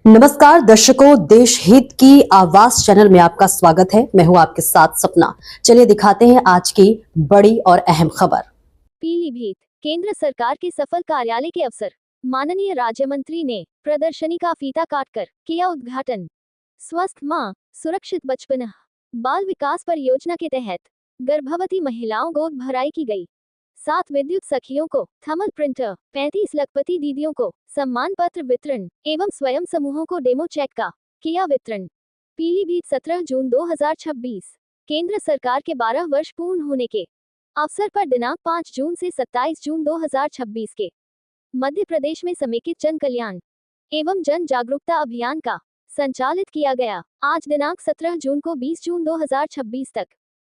नमस्कार दर्शकों, देश हित की आवाज चैनल में आपका स्वागत है। मैं हूं आपके साथ सपना। चलिए दिखाते हैं आज की बड़ी और अहम खबर। पीलीभीत केंद्र सरकार के सफल कार्यालय के अवसर माननीय राज्य मंत्री ने प्रदर्शनी का फीता काटकर किया उद्घाटन। स्वस्थ मां सुरक्षित बचपन बाल विकास परियोजना के तहत गर्भवती महिलाओं गोद भराई की गई। 7 विद्युत सखियों को थर्मल प्रिंटर, 35 लखपति दीदियों को सम्मान पत्र वितरण एवं स्वयं समूहों को डेमो चेक का किया वितरण। पीलीभीत 17 जून 2026 केंद्र सरकार के 12 वर्ष पूर्ण होने के अवसर पर दिनांक 5 जून से 27 जून 2026 के मध्य प्रदेश में समेकित जन कल्याण एवं जन जागरूकता अभियान का संचालित किया गया। आज दिनांक 17 जून को 20 जून 2026 तक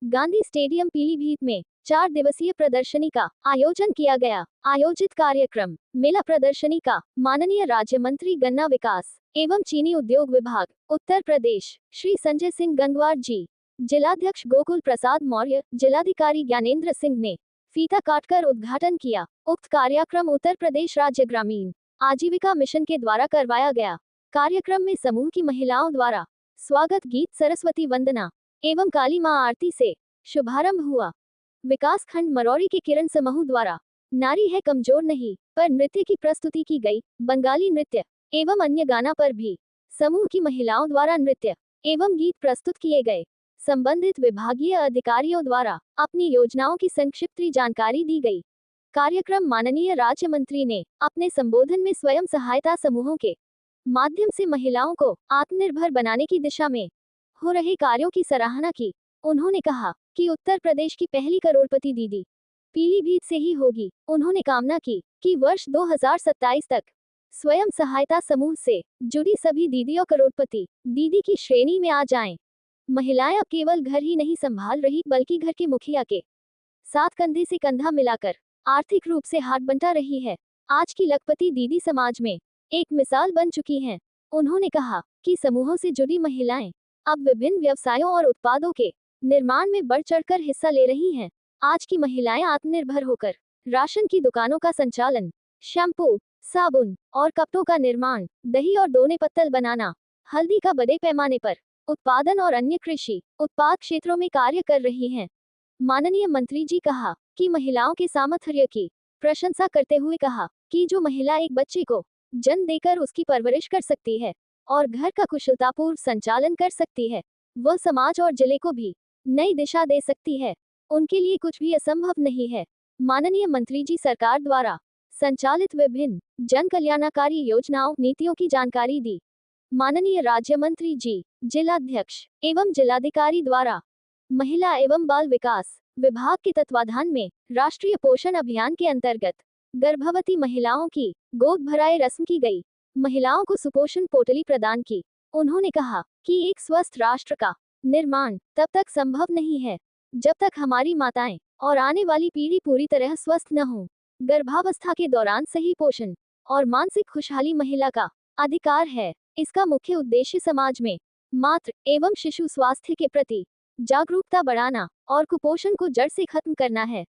गांधी स्टेडियम पीलीभीत में 4 दिवसीय प्रदर्शनी का आयोजन किया गया। आयोजित कार्यक्रम मेला प्रदर्शनी का माननीय राज्य मंत्री गन्ना विकास एवं चीनी उद्योग विभाग उत्तर प्रदेश श्री संजय सिंह गंगवार जी, जिलाध्यक्ष गोकुल प्रसाद मौर्य, जिलाधिकारी ज्ञानेंद्र सिंह ने फीता काटकर उद्घाटन किया। उक्त कार्यक्रम उत्तर प्रदेश राज्य ग्रामीण आजीविका मिशन के द्वारा करवाया गया। कार्यक्रम में समूह की महिलाओं द्वारा स्वागत गीत, सरस्वती वंदना एवं काली मां आरती से शुभारंभ हुआ। विकास खंड मरौरी के किरण समूह द्वारा नारी है कमजोर नहीं पर नृत्य की प्रस्तुति की गई। बंगाली नृत्य एवं अन्य गाना पर भी समूह की महिलाओं द्वारा नृत्य एवं गीत प्रस्तुत किए गए। संबंधित विभागीय अधिकारियों द्वारा अपनी योजनाओं की संक्षिप्त जानकारी दी गई। कार्यक्रम माननीय राज्य मंत्री ने अपने संबोधन में स्वयं सहायता समूहों के माध्यम से महिलाओं को आत्मनिर्भर बनाने की दिशा में हो रहे कार्यों की सराहना की। उन्होंने कहा कि उत्तर प्रदेश की पहली करोड़पति दीदी पीलीभीत से ही होगी। उन्होंने कामना की कि वर्ष 2027 तक स्वयं सहायता समूह से जुड़ी सभी दीदियों करोड़पति दीदी की श्रेणी में आ जाएं। महिलाएं अब केवल घर ही नहीं संभाल रही बल्कि घर के मुखिया के साथ कंधे से कंधा मिलाकर आर्थिक रूप से हाथ बंटा रही है। आज की लखपति दीदी समाज में एक मिसाल बन चुकी हैं। उन्होंने कहा कि समूहों से जुड़ी महिलाएं अब विभिन्न व्यवसायों और उत्पादों के निर्माण में बढ़ चढ़कर हिस्सा ले रही हैं। आज की महिलाएं आत्मनिर्भर होकर राशन की दुकानों का संचालन, शैम्पू, साबुन और कपड़ों का निर्माण, दही और दोने पत्तल बनाना, हल्दी का बड़े पैमाने पर उत्पादन और अन्य कृषि उत्पाद क्षेत्रों में कार्य कर रही हैं। माननीय मंत्री जी कहा कि महिलाओं के सामर्थ्य की प्रशंसा करते हुए कहा कि जो महिला एक बच्चे को जन्म देकर उसकी परवरिश कर सकती है और घर का कुशलतापूर्व संचालन कर सकती है, वह समाज और जिले को भी नई दिशा दे सकती है। उनके लिए कुछ भी असंभव नहीं है। माननीय मंत्री जी सरकार द्वारा संचालित विभिन्न जन कल्याणकारी योजनाओं, नीतियों की जानकारी दी। माननीय राज्य मंत्री जी, जिलाध्यक्ष एवं जिलाधिकारी द्वारा महिला एवं बाल विकास विभाग के तत्वाधान में राष्ट्रीय पोषण अभियान के अंतर्गत गर्भवती महिलाओं की गोद भराई रस्म की गई। महिलाओं को सुपोषण पोटली प्रदान की। उन्होंने कहा कि एक स्वस्थ राष्ट्र का निर्माण तब तक संभव नहीं है जब तक हमारी माताएं और आने वाली पीढ़ी पूरी तरह स्वस्थ न हो। गर्भावस्था के दौरान सही पोषण और मानसिक खुशहाली महिला का अधिकार है। इसका मुख्य उद्देश्य समाज में मातृ एवं शिशु स्वास्थ्य के प्रति जागरूकता बढ़ाना और कुपोषण को जड़ से खत्म करना है।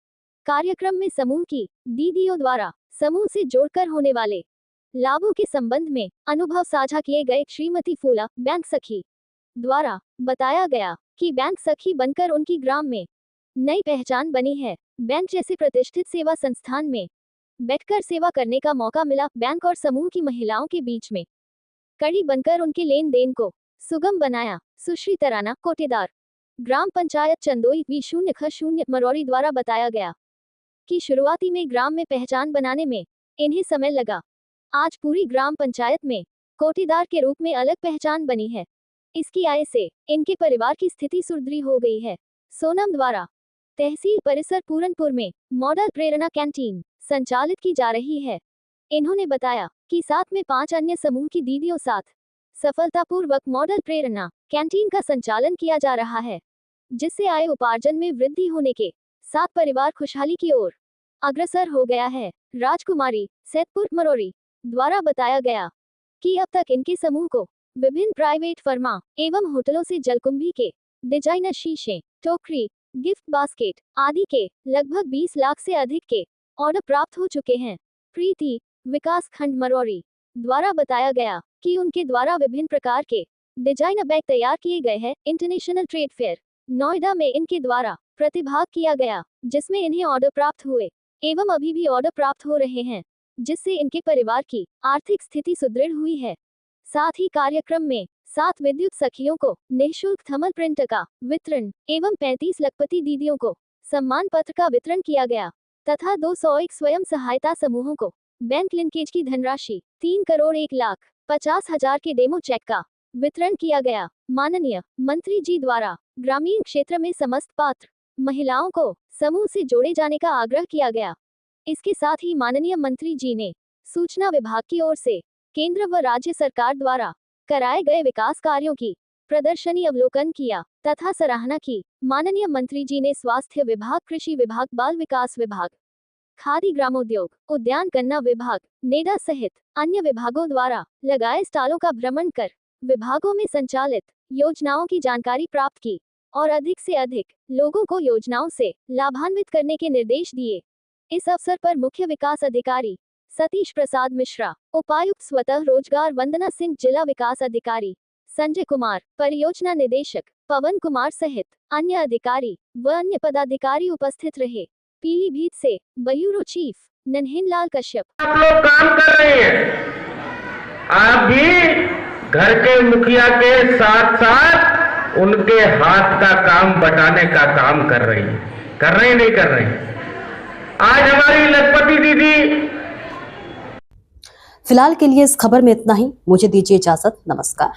कार्यक्रम में समूह की दीदियों द्वारा समूह से जोड़कर होने वाले लाभों के संबंध में अनुभव साझा किए गए। श्रीमती फूला बैंक सखी द्वारा बताया गया कि बैंक सखी बनकर उनकी ग्राम में नई पहचान बनी है। बैंक जैसे प्रतिष्ठित सेवा संस्थान में बैठकर सेवा करने का मौका मिला। बैंक और समूह की महिलाओं के बीच में कड़ी बनकर उनके लेन देन को सुगम बनाया। सुश्री तराना कोटेदार, ग्राम पंचायत चंदोई V0 मरौरी द्वारा बताया गया कि शुरुआती में ग्राम में पहचान बनाने में इन्हें समय लगा। आज पूरी ग्राम पंचायत में कोटेदार के रूप में अलग पहचान बनी है। इसकी आय से इनके परिवार की स्थिति सुदृढ़ हो गई है। सोनम द्वारा तहसील परिसर पूरनपुर में मॉडल प्रेरणा कैंटीन संचालित की जा रही है। इन्होंने बताया कि साथ में 5 अन्य समूह की दीदियों साथ सफलतापूर्वक मॉडल प्रेरणा कैंटीन का संचालन किया जा रहा है, जिससे आय उपार्जन में वृद्धि होने के साथ परिवार खुशहाली की ओर अग्रसर हो गया है। राजकुमारी सैदपुर मरौरी द्वारा बताया गया कि अब तक इनके समूह को विभिन्न प्राइवेट फर्मा एवं होटलों से जलकुंभी के डिजाइनर शीशे, टोकरी, गिफ्ट बास्केट आदि के लगभग 20 लाख से अधिक के ऑर्डर प्राप्त हो चुके हैं। प्रीति विकास खंड मरौरी द्वारा बताया गया कि उनके द्वारा विभिन्न प्रकार के डिजाइनर बैग तैयार किए गए हैं। इंटरनेशनल ट्रेड फेयर नोएडा में इनके द्वारा प्रतिभाग किया गया, जिसमें इन्हें ऑर्डर प्राप्त हुए एवं अभी भी ऑर्डर प्राप्त हो रहे हैं, जिससे इनके परिवार की आर्थिक स्थिति सुदृढ़ हुई है। साथ ही कार्यक्रम में 7 विद्युत सखियों को निःशुल्क थर्मल प्रिंटर का वितरण एवं 35 लखपति दीदियों को सम्मान पत्र का वितरण किया गया तथा 201 स्वयं सहायता समूहों को बैंक लिंकेज की धनराशि 3,01,50,000 के डेमो चेक का वितरण किया गया। माननीय मंत्री जी द्वारा ग्रामीण क्षेत्र में समस्त पात्र महिलाओं को समूह से जोड़े जाने का आग्रह किया गया। इसके साथ ही माननीय मंत्री जी ने सूचना विभाग की ओर से केंद्र व राज्य सरकार द्वारा कराए गए विकास कार्यों की प्रदर्शनी अवलोकन किया तथा सराहना की। माननीय मंत्री जी ने स्वास्थ्य विभाग, कृषि विभाग, बाल विकास विभाग, खादी ग्रामोद्योग, उद्यान गन्ना विभाग, नेडा सहित अन्य विभागों द्वारा लगाए स्टॉलों का भ्रमण कर विभागों में संचालित योजनाओं की जानकारी प्राप्त की और अधिक से अधिक लोगों को योजनाओं से लाभान्वित करने के निर्देश दिए। इस अवसर पर मुख्य विकास अधिकारी सतीश प्रसाद मिश्रा, उपायुक्त स्वतः रोजगार वंदना सिंह, जिला विकास अधिकारी संजय कुमार, परियोजना निदेशक पवन कुमार सहित अन्य अधिकारी व अन्य पदाधिकारी उपस्थित रहे। पीलीभीत से ब्यूरो चीफ नन्हेन लाल कश्यप। आप लोग काम कर रहे हैं, आप भी घर के मुखिया के साथ साथ उनके हाथ का काम बटाने का काम कर रही है। कर रहे नहीं कर रहे? आज हमारी लखपति दीदी। फिलहाल के लिए इस खबर में इतना ही। मुझे दीजिए इजाजत। नमस्कार।